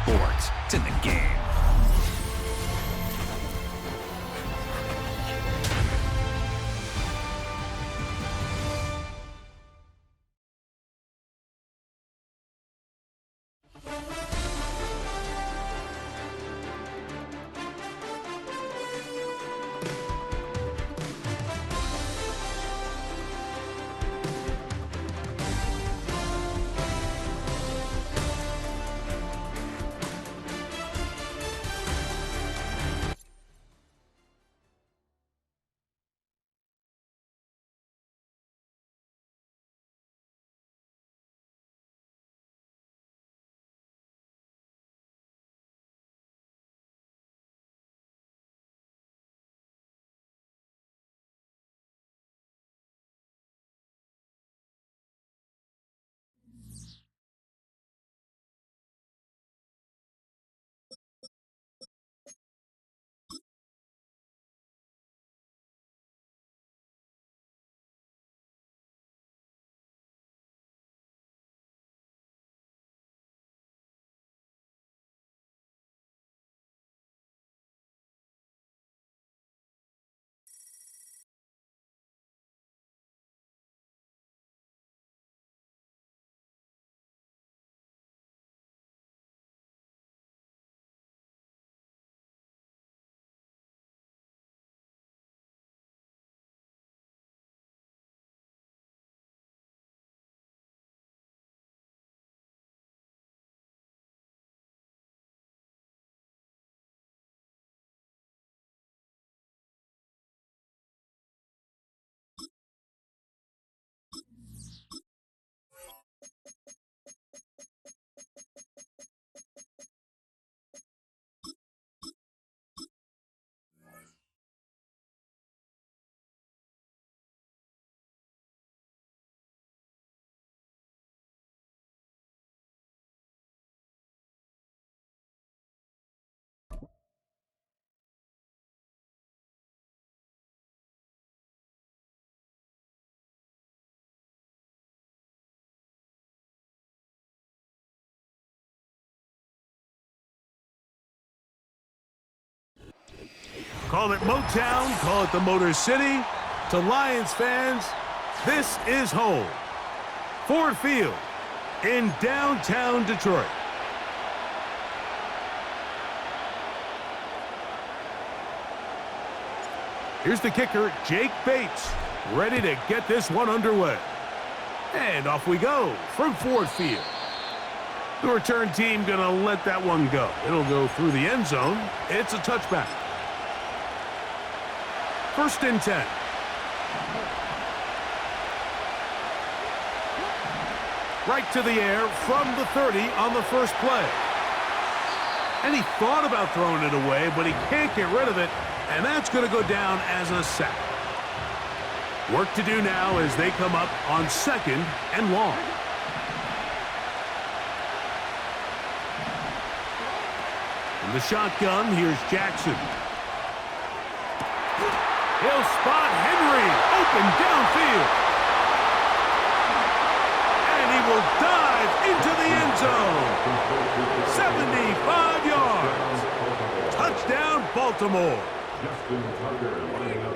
sports. It's in the game. Call it Motown, call it the Motor City. To Lions fans, this is home. Ford Field in downtown Detroit. Here's the kicker, Jake Bates, ready to get this one underway. And off we go from Ford Field. The return team gonna let that one go. It'll go through the end zone. It's a touchback. 1st and 10. Right to the air from the 30 on the first play. And he thought about throwing it away, but he can't get rid of it, and that's going to go down as a sack. Work to do now as they come up on 2nd and long. In the shotgun, here's Jackson. He'll spot Henry open downfield. And he will dive into the end zone. 75 yards. Touchdown, Baltimore.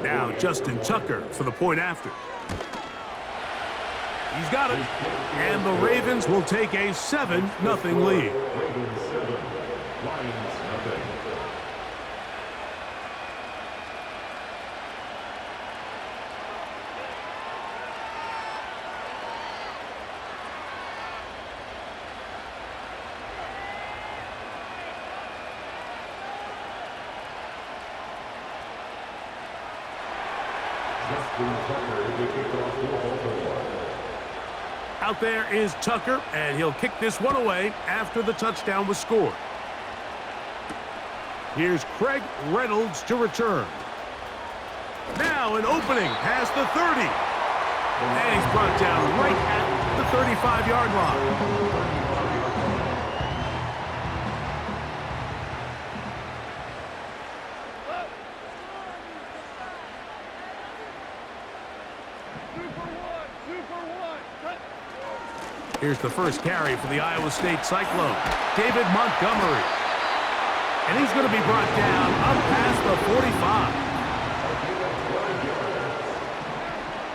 Now Justin Tucker for the point after. He's got it. And the Ravens will take a 7-0 lead. Out there is Tucker, and he'll kick this one away after the touchdown was scored. Here's Craig Reynolds to return. Now an opening past the 30. And he's brought down right at the 35-yard line. Here's the first carry for the Iowa State Cyclone, David Montgomery. And he's going to be brought down up past the 45.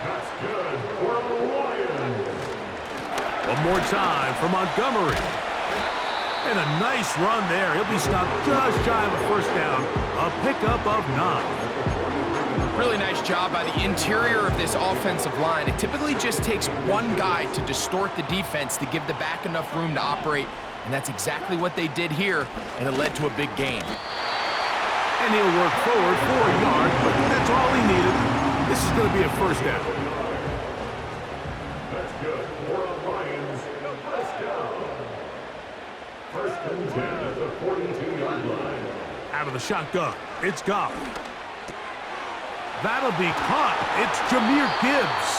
That's good for the Lions. One more time for Montgomery. And a nice run there. He'll be stopped just shy of a first down. A pickup of 9. Really nice job by the interior of this offensive line. It typically just takes one guy to distort the defense to give the back enough room to operate. And that's exactly what they did here, and it led to a big gain. And he'll work forward for a yard, but that's all he needed. This is going to be a first down. That's good for the Lions. First down. First and 10 at the 42-yard line. Out of the shotgun, it's Goff. That'll be caught. It's Jahmyr Gibbs.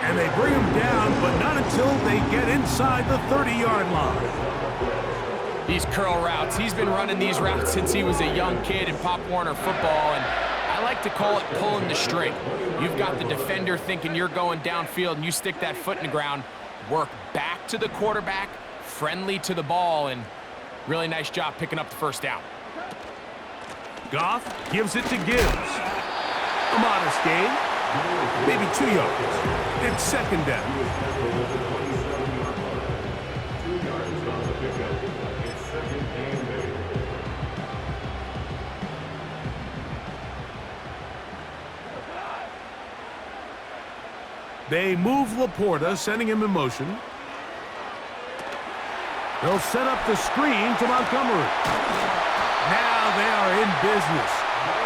And they bring him down, but not until they get inside the 30-yard line. These curl routes, he's been running these routes since he was a young kid in Pop Warner football, and I like to call it pulling the string. You've got the defender thinking you're going downfield, and you stick that foot in the ground, work back to the quarterback, friendly to the ball, and really nice job picking up the first down. Goff gives it to Gibbs. A modest gain, maybe 2 yards. It's second down. 2 yards on the pickup. It's second and 8. They move Laporta, sending him in motion. They'll set up the screen to Montgomery. Now they are in business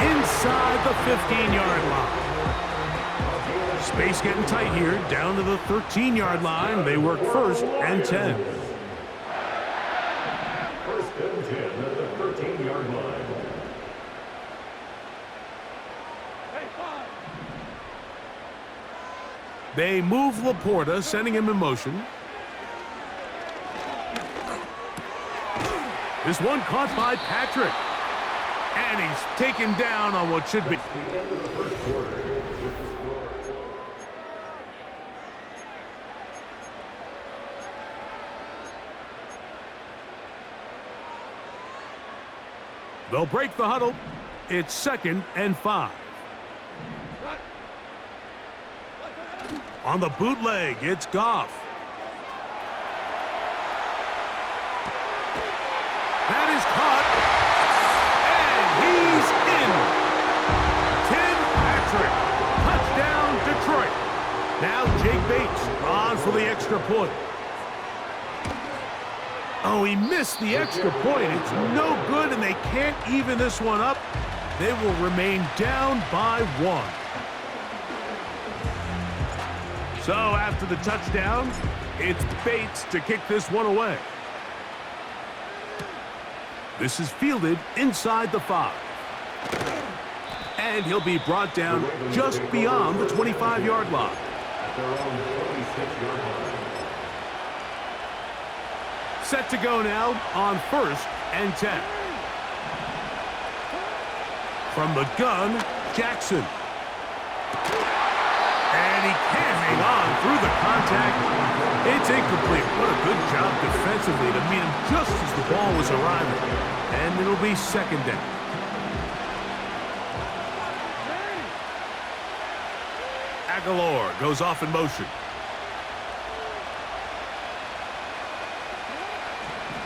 inside the 15-yard line. Space getting tight here, down to the 13-yard line. They work first and 10. First and 10 at the 13-yard line. They move Laporta, sending him in motion. This one caught by Patrick. And he's taken down on what should be. They'll break the huddle. It's second and 5. On the bootleg, it's Goff. That is caught. And he's in. Tim Patrick. Touchdown, Detroit. Now Jake Bates on for the extra point. Oh, he missed the extra point. It's no good, and they can't even this one up. They will remain down by 1. So after the touchdown, it's Bates to kick this one away. This is fielded inside the 5. And he'll be brought down just beyond the 25-yard line. At their own 26-yard line. Set to go now on first and 10. From the gun, Jackson. And he can't hang on through the contact. It's incomplete. What a good job defensively to meet him just as the ball was arriving. And it'll be second down. Aguilar goes off in motion.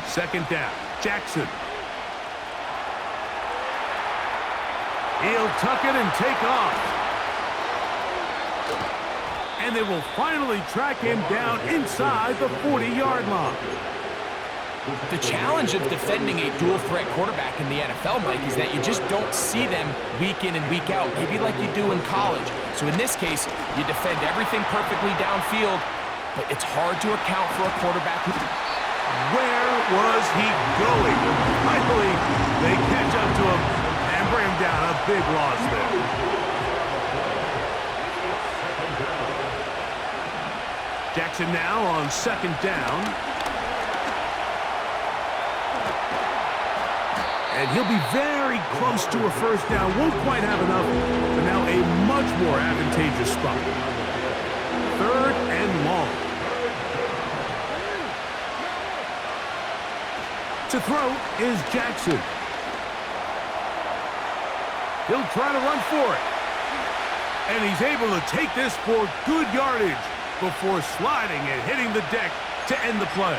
Second down, Jackson. He'll tuck it and take off. And they will finally track him down inside the 40-yard line. The challenge of defending a dual-threat quarterback in the NFL, Mike, is that you just don't see them week in and week out, maybe like you do in college. So in this case, you defend everything perfectly downfield, but it's hard to account for a quarterback who... Where was he going? Finally, they catch up to him and bring him down. A big loss there. Jackson now on second down. And he'll be very close to a first down. Won't quite have enough, but now a much more advantageous spot. Third and long. To throw is Jackson. He'll try to run for it. And he's able to take this for good yardage before sliding and hitting the deck to end the play.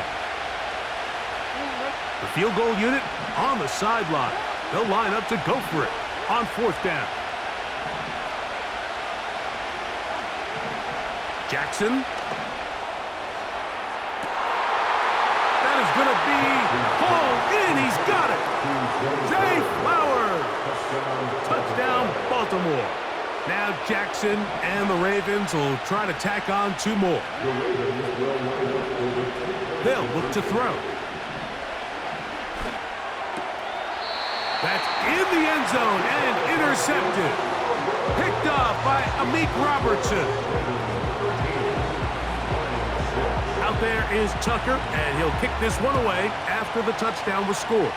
The field goal unit on the sideline. They'll line up to go for it on 4th down. Jackson. That is going to be hauled in. He's got it. Zay Flowers. Touchdown, Baltimore. Now Jackson and the Ravens will try to tack on 2 more. They'll look to throw. That's in the end zone and intercepted. Picked off by Amik Robertson. Out there is Tucker, and he'll kick this one away after the touchdown was scored.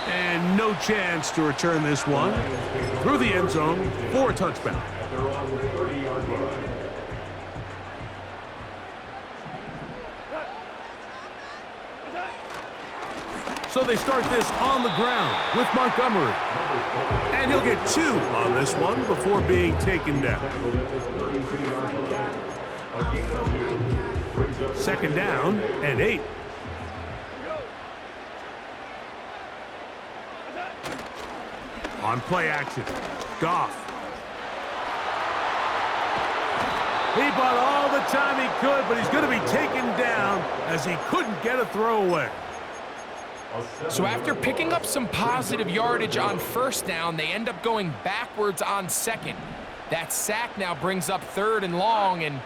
And no chance to return this one through the end zone for a touchback. So they start this on the ground with Montgomery. And he'll get 2 on this one before being taken down. 2nd down and 8. On play action, Goff. He bought all the time he could, but he's going to be taken down as he couldn't get a throwaway. So after picking up some positive yardage on 1st down, they end up going backwards on 2nd. That sack now brings up 3rd and long, and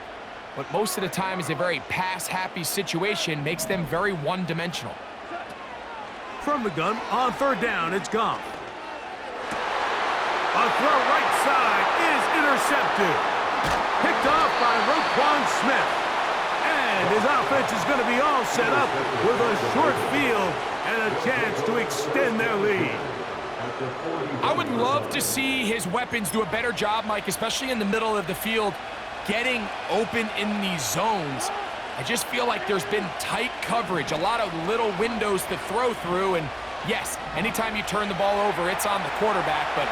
what most of the time is a very pass-happy situation makes them very one-dimensional. From the gun, on 3rd down, it's Goff. A throw right side is intercepted. Picked off by Roquan Smith. And his offense is going to be all set up with a short field and a chance to extend their lead. I would love to see his weapons do a better job, Mike, especially in the middle of the field, getting open in these zones. I just feel like there's been tight coverage, a lot of little windows to throw through, and yes, anytime you turn the ball over, it's on the quarterback, but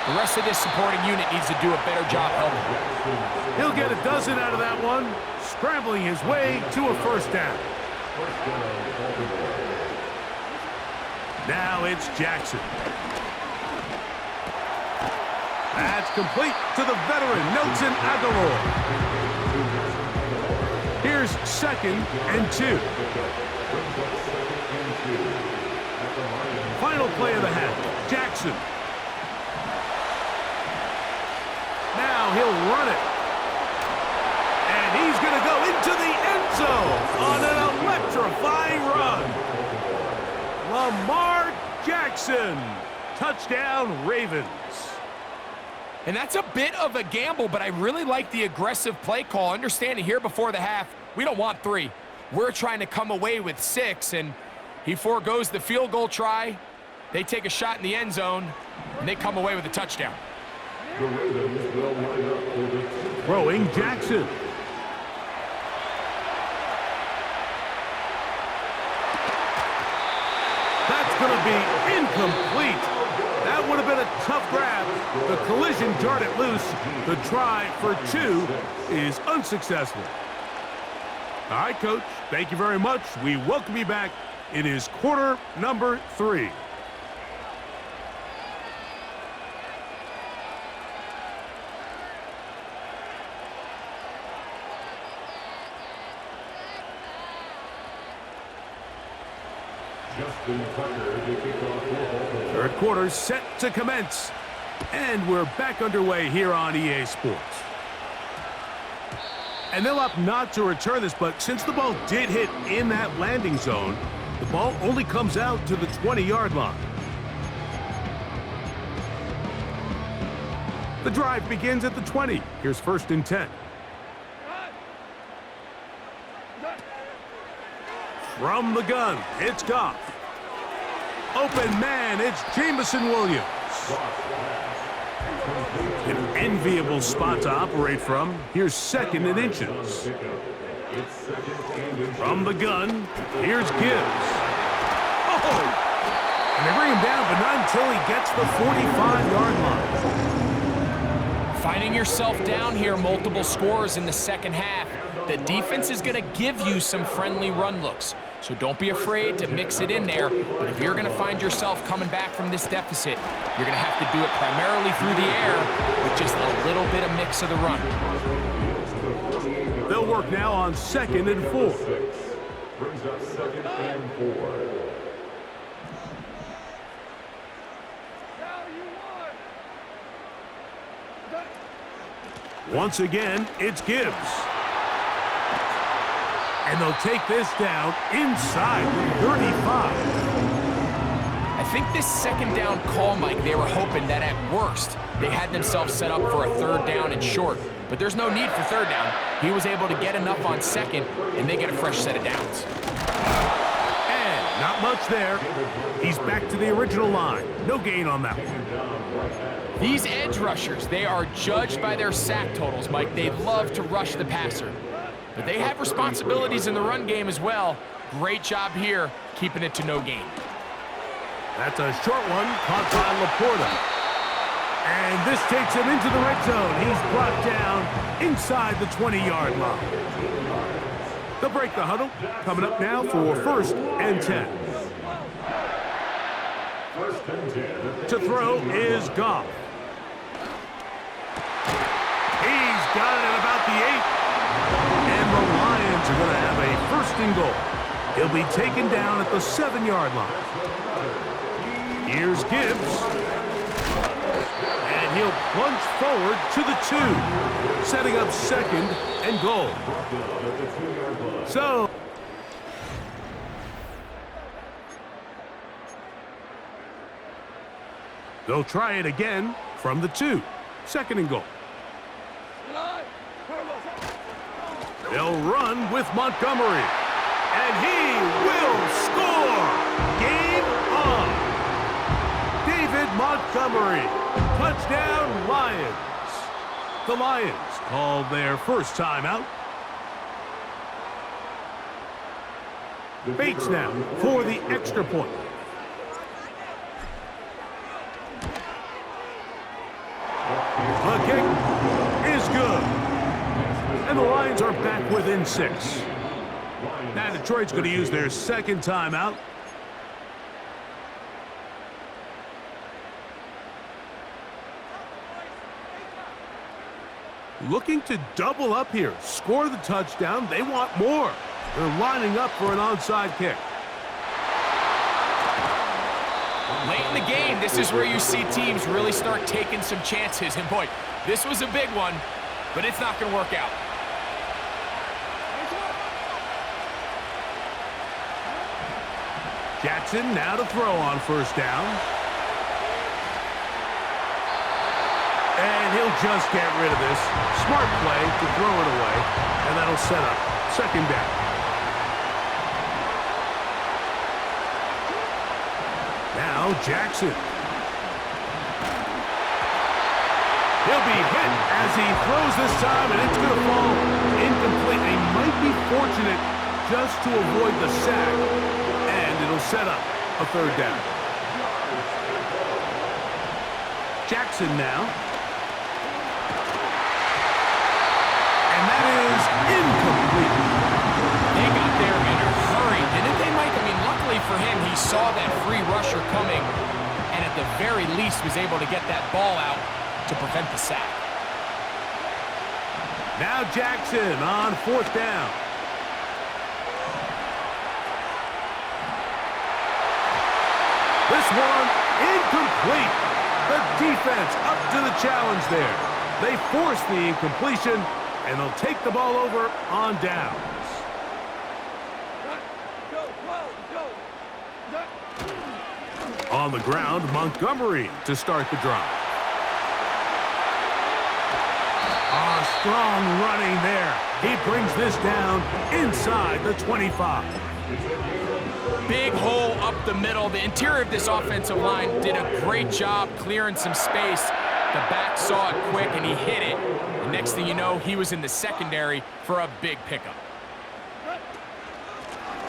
the rest of this supporting unit needs to do a better job helping. He'll get a dozen out of that one, scrambling his way to a 1st down. Now it's Jackson. That's complete to the veteran, Nelson Aguilar. Here's 2nd and 2. Final play of the half, Jackson. Now he'll run it. And he's going to go into the end zone on an electrifying run. Lamar Jackson. Touchdown, Ravens. And that's a bit of a gamble, but I really like the aggressive play call. Understanding here before the half, we don't want 3. We're trying to come away with 6, and he foregoes the field goal try. They take a shot in the end zone, and they come away with a touchdown. Throwing Jackson. That's going to be incomplete. That would have been a tough grab. The collision jarred it loose. The try for 2 is unsuccessful. All right, Coach, thank you very much. We welcome you back. It is quarter number 3. Third quarter set to commence. And we're back underway here on EA Sports. And they'll opt not to return this, but since the ball did hit in that landing zone, the ball only comes out to the 20-yard line. The drive begins at the 20. Here's 1st and 10. From the gun, it's Goff. Open man, it's Jameson Williams. An enviable spot to operate from. Here's 2nd and inches. It's second and inches. From the gun, here's Gibbs. Oh! And they bring him down, but not until he gets the 45-yard line. Finding yourself down here, multiple scores in the second half. The defense is going to give you some friendly run looks. So don't be afraid to mix it in there. But if you're going to find yourself coming back from this deficit, you're going to have to do it primarily through the air with just a little bit of mix of the run. They'll work now on 2nd and 4. Brings up 2nd and 4. Once again, it's Gibbs. And they'll take this down inside the 35. I think this second down call, Mike, they were hoping that at worst they had themselves set up for a 3rd down and short. But there's no need for 3rd down. He was able to get enough on 2nd, and they get a fresh set of downs. And not much there. He's back to the original line. No gain on that one. These edge rushers, they are judged by their sack totals, Mike. They love to rush the passer. But they have responsibilities in the run game as well. Great job here, keeping it to no gain. That's a short one, caught by Laporta. And this takes him into the red zone. He's brought down inside the 20-yard line. They'll break the huddle. Coming up now for 1st and 10. To throw is Goff. He's got it at about the 8. And the Lions are going to have a 1st and goal. He'll be taken down at the 7-yard line. Here's Gibbs. And he'll plunge forward to the 2, setting up 2nd and goal. So they'll try it again from the 2, 2nd and goal. They'll run with Montgomery. And he will score! Game on! David Montgomery. Touchdown, Lions. The Lions call their first timeout. Bates now for the extra point. The kick is good. And the Lions are back within 6. Now Detroit's going to use their 2nd timeout. Looking to double up here, score the touchdown. They want more. They're lining up for an onside kick. Late in the game, this is where you see teams really start taking some chances. And boy, this was a big one, but it's not going to work out. Jackson now to throw on 1st down. And he'll just get rid of this. Smart play to throw it away. And that'll set up 2nd down. Now Jackson. He'll be hit as he throws this time, and it's going to fall incomplete. They might be fortunate just to avoid the sack, and it'll set up a 3rd down. Jackson now. And that is incomplete. They got there in a hurry, didn't they, Mike? I mean, luckily for him, he saw that free rusher coming, and at the very least was able to get that ball out to prevent the sack. Now Jackson on 4th down. This one incomplete. The defense up to the challenge there. They force the incompletion, and they'll take the ball over on downs. On the ground, Montgomery to start the drive. Strong running there. He brings this down inside the 25. Big hole up the middle. The interior of this offensive line did a great job clearing some space. The back saw it quick, and he hit it. The next thing you know, he was in the secondary for a big pickup.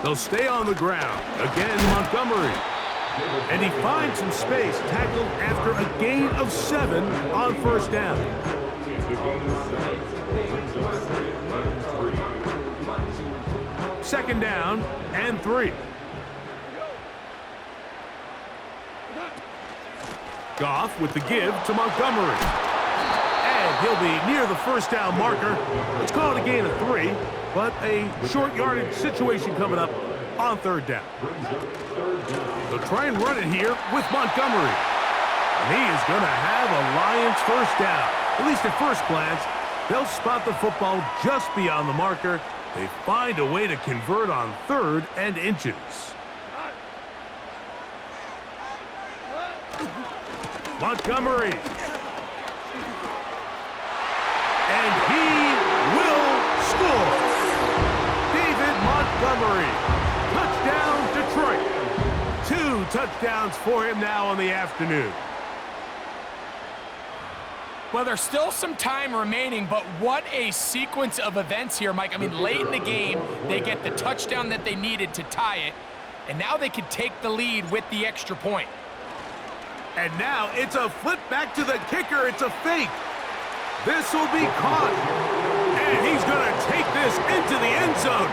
They'll stay on the ground. Again, Montgomery. And he finds some space, tackled after a gain of 7 on first down. Second down and 3. Goff with the give to Montgomery. And he'll be near the first down marker. Let's call it a gain of 3, but a short yardage situation coming up on third down. They'll try and run it here with Montgomery. And he is going to have a Lions first down. At least at first glance, they'll spot the football just beyond the marker. They find a way to convert on 3rd and inches. Montgomery. And he will score. David Montgomery. Touchdown, Detroit. 2 touchdowns for him now on the afternoon. Well, there's still some time remaining, but what a sequence of events here, Mike. I mean, late in the game, they get the touchdown that they needed to tie it, and now they can take the lead with the extra point. And now it's a flip back to the kicker. It's a fake. This will be caught. And he's going to take this into the end zone.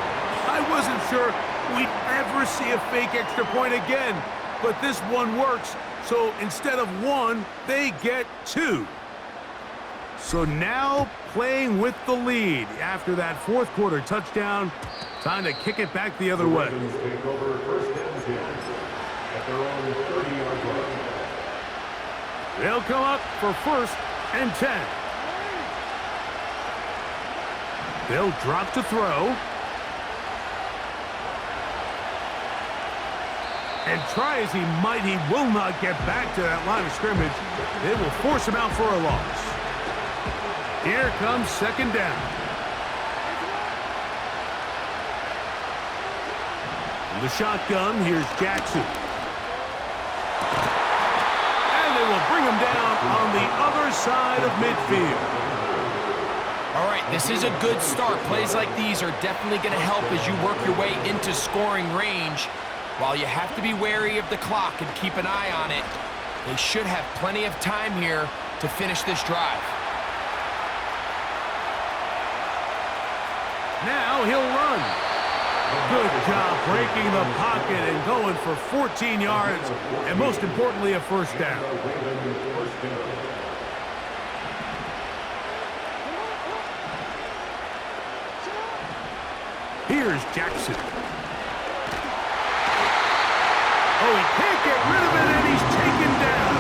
I wasn't sure we'd ever see a fake extra point again, but this one works. So instead of 1, they get 2. So now playing with the lead after that fourth quarter touchdown. Time to kick it back the other way. Take over first and 10 at their own 30-yard line. They'll come up for first and 10. They'll drop to throw. And try as he might, he will not get back to that line of scrimmage. They will force him out for a loss. Here comes second down. In the shotgun, here's Jackson. And they will bring him down on the other side of midfield. All right, this is a good start. Plays like these are definitely going to help as you work your way into scoring range. While you have to be wary of the clock and keep an eye on it, they should have plenty of time here to finish this drive. Now he'll run. Good job breaking the pocket and going for 14 yards, and most importantly, a first down. Here's Jackson. Oh, he can't get rid of it, and he's taken down.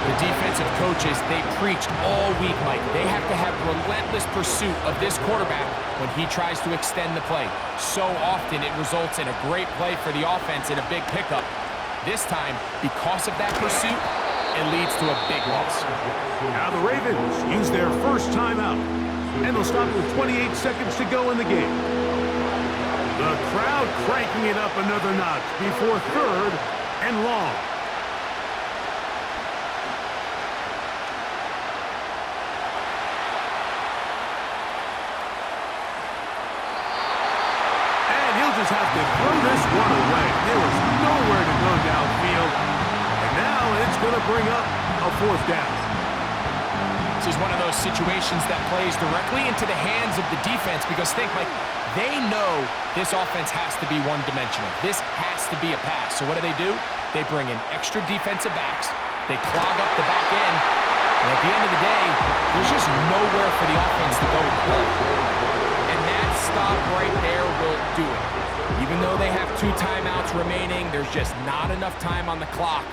The defensive coaches, they preached all week, Mike. They have to have relentless pursuit of this quarterback when he tries to extend the play. So often it results in a great play for the offense and a big pickup. This time, because of that pursuit, it leads to a big loss. Now the Ravens use their first timeout, and they'll stop with 28 seconds to go in the game. The crowd cranking it up another notch before 3rd and long. Just have to throw this one away. There was nowhere to go downfield. And now it's going to bring up a fourth down. This is one of those situations that plays directly into the hands of the defense because think, Mike, they know this offense has to be one-dimensional. This has to be a pass. So what do? They bring in extra defensive backs. They clog up the back end. And at the end of the day, there's just nowhere for the offense to go and play. And that stop right there will do it. Even though they have 2 timeouts remaining, there's just not enough time on the clock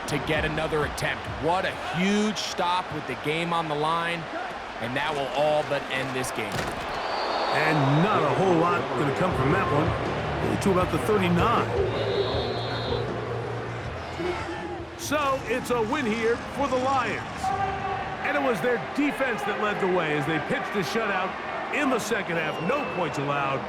to get another attempt. What a huge stop with the game on the line, and that will all but end this game. And not a whole lot going to come from that one. Only to about the 39. So it's a win here for the Lions. And it was their defense that led the way as they pitched a shutout in the second half. No points allowed.